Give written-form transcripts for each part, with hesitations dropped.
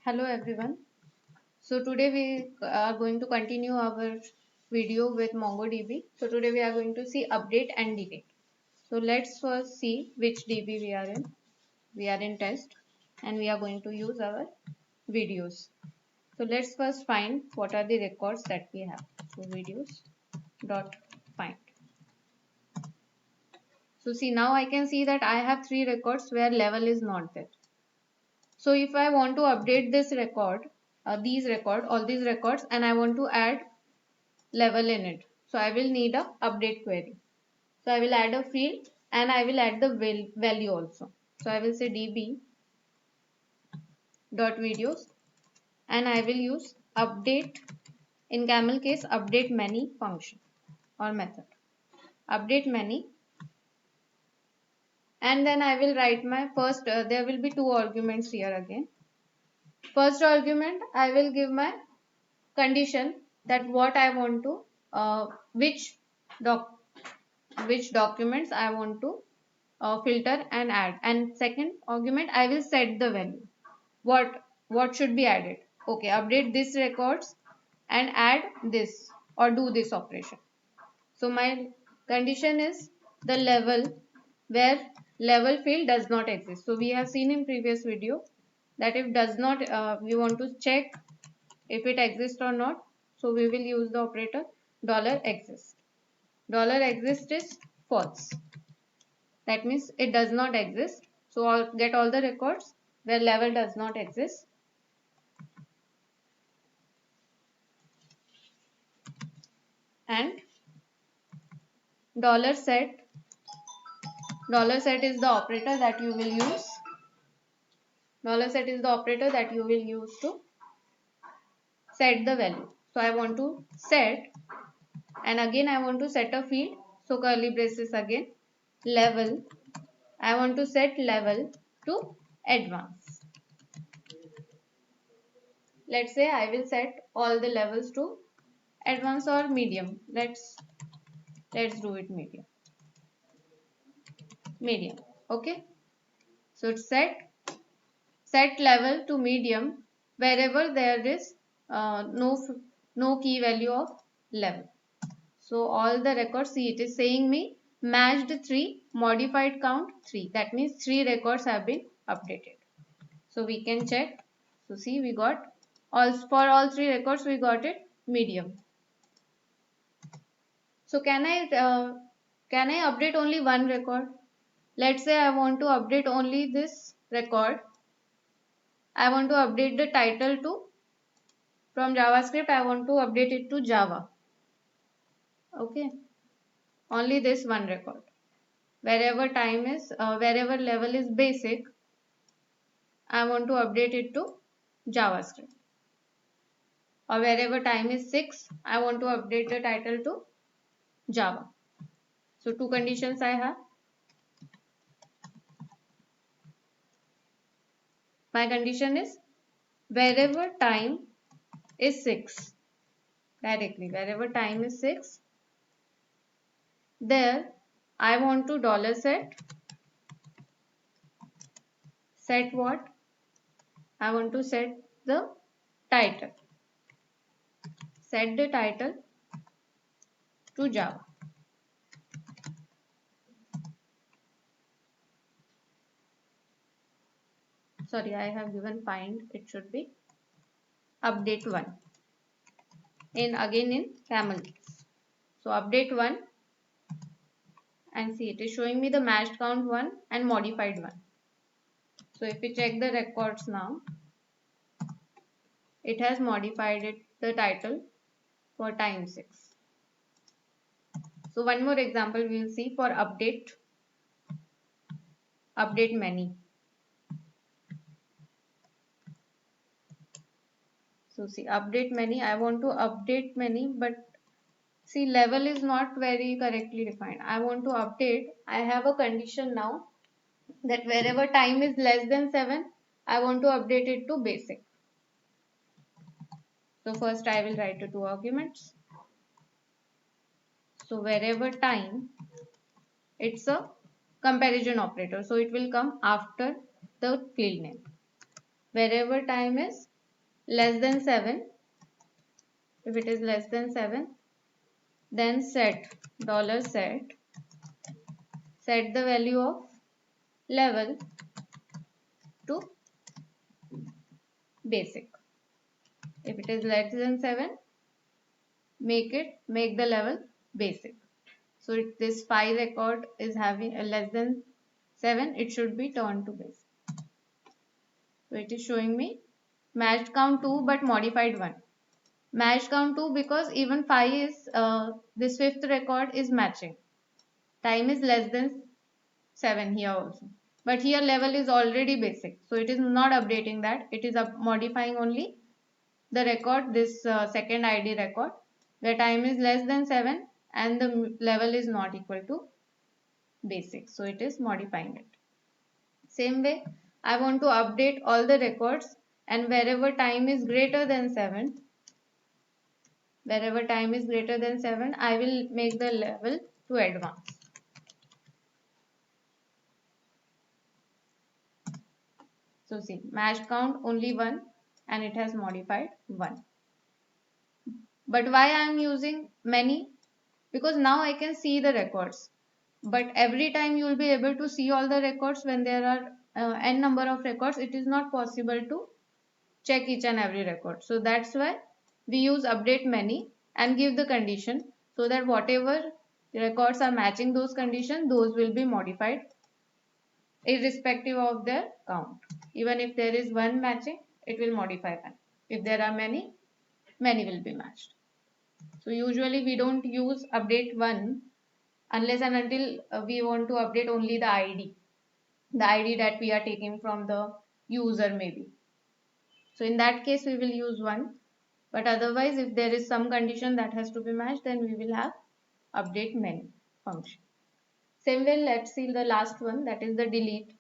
Hello everyone. So today we are going to continue our video with MongoDB. So today we are going to see update and delete. So let's first see which DB we are in. We are in test and we are going to use our videos. So let's first find what are the records that we have. So videos dot find. So see, now I can see that I have 3 records where level is not there. So if I want to update this record, all these records, and I want to add level in it. So I will need a update query. So I will add a field and I will add the value also. So I will say db dot videos and I will use update, in camel case, update many function or method. Update many, and then I will write my first, there will be 2 arguments here again. First argument, I will give my condition that what I want to, which documents I want to filter and add. And second argument, I will set the value. What should be added? Okay, update this records and add this or do this operation. So my condition is the level where level field does not exist. So we have seen in previous video that if does not, we want to check if it exists or not. So we will use the operator $exist. $exist is false. That means it does not exist. So I'll get all the records where level does not exist. And $set. $set is the operator that you will use. $set is the operator that you will use to set the value. So I want to set, and again I want to set a field. So curly braces again, level. I want to set level to advanced. Let's say I will set all the levels to advanced or medium. Let's do it medium. Okay, so set level to medium wherever there is no key value of level. So all the records, see, it is saying me matched 3, modified count 3. That means 3 records have been updated. So we can check. So see, we got for all 3 records we got it medium. So can I update only one record? Let's say I want to update only this record. I want to update the title to, from JavaScript, I want to update it to Java. Okay, only this one record. Wherever time is, wherever level is basic, I want to update it to JavaScript. Or wherever time is 6, I want to update the title to Java. So 2 conditions I have. My condition is wherever time is 6, directly wherever time is 6, there I want to set what? I want to set the title. Set the title to Java. Sorry, I have given find. It should be update 1. Again in camel case. So update 1, and see, it is showing me the matched count 1 and modified 1. So if we check the records now, it has modified the title for time 6. So one more example we will see for update many. So see, update many, I want to update many, but see, level is not very correctly defined. I want to update, I have a condition now that wherever time is less than 7, I want to update it to basic. So first I will write the 2 arguments. So wherever time, it's a comparison operator. So it will come after the field name. Wherever time is less than 7, if it is less than 7, then set set the value of level to basic. If it is less than 7, make the level basic. So if this 5 record is having a less than 7, it should be turned to basic. So it is showing me matched count 2 but modified 1. Matched count 2 because even 5 is this fifth record is matching. Time is less than 7 here also. But here level is already basic. So it is not updating that. It is modifying only the record, this second ID record, where time is less than 7 and the level is not equal to basic. So it is modifying it. Same way, I want to update all the records, and wherever time is greater than 7, I will make the level to advanced. So see, matched count only 1 and it has modified 1. But why I am using many? Because now I can see the records. But every time you will be able to see all the records when there are n number of records, it is not possible to check each and every record. So that's why we use update many and give the condition, so that whatever records are matching those conditions, those will be modified irrespective of their count. Even if there is one matching, it will modify one. If there are many, many will be matched. So usually we don't use update 1 unless and until we want to update only the ID that we are taking from the user maybe. So in that case we will use 1, but otherwise if there is some condition that has to be matched, then we will have update many function. Same way, let's see the last one, that is the delete.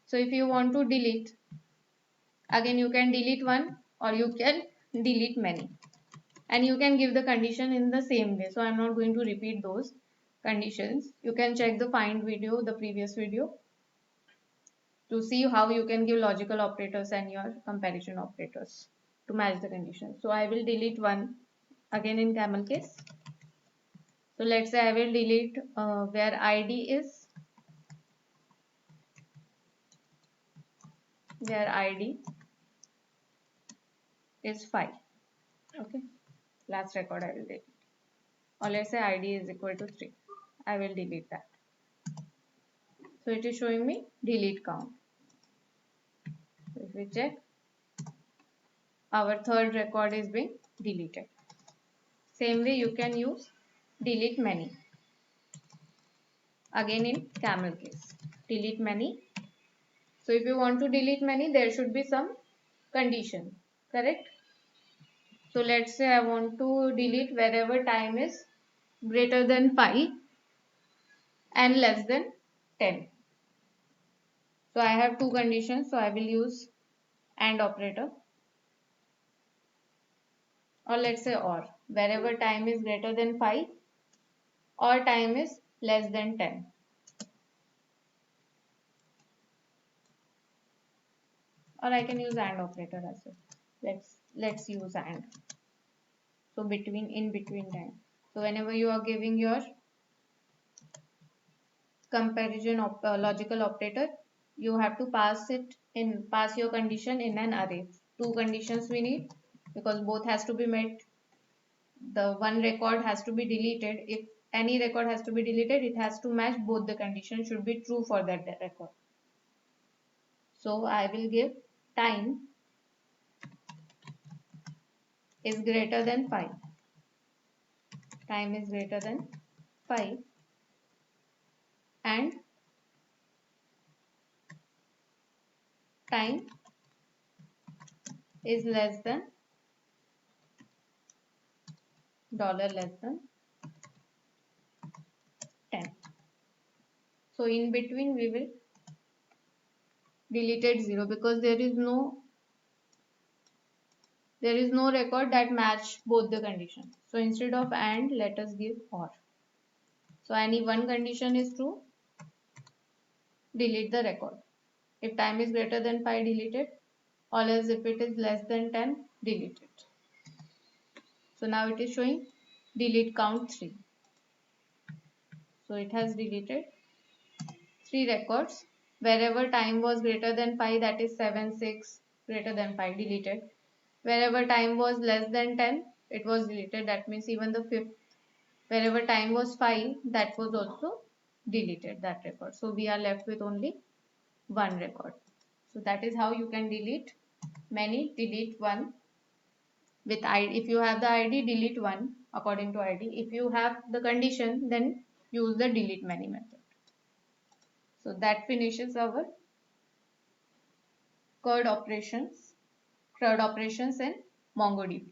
So if you want to delete, again you can delete 1 or you can delete many, and you can give the condition in the same way. So I'm not going to repeat those conditions. You can check the find video, the previous video, to see how you can give logical operators and your comparison operators to match the condition. So I will delete 1 again in camel case. So let's say I will delete where ID is 5. Okay, last record I will delete. Or let's say ID is equal to 3. I will delete that. So it is showing me delete count. So if we check, our third record is being deleted. Same way you can use delete many. Again in camel case, delete many. So if you want to delete many, there should be some condition, correct? So let's say I want to delete wherever time is greater than 5 and less than 10. So I have two conditions, so I will use AND operator, or let's say OR, wherever time is greater than 5 or time is less than 10. Or I can use AND operator as well. Let's use AND. So in between time. So whenever you are giving your comparison logical operator, you have to pass your condition in an array. Two conditions we need, because both has to be met. The one record has to be deleted. If any record has to be deleted, it has to match both the conditions should be true for that record. So I will give time is greater than 5. Time is greater than 5 and time is less than less than 10. So in between we will delete 0 because there is no record that match both the conditions. So instead of AND, let us give OR. So any one condition is true, delete the record. If time is greater than 5, delete it. Or else if it is less than 10, delete it. So now it is showing delete count 3. So it has deleted 3 records. Wherever time was greater than 5, that is 7, 6, greater than 5, deleted. Wherever time was less than 10, it was deleted. That means even the fifth. Wherever time was 5, that was also deleted, that record. So we are left with only one record. So that is how you can delete many. Delete one with ID. If you have the ID, delete one according to ID. If you have the condition, then use the delete many method. So that finishes our CRUD operations in MongoDB.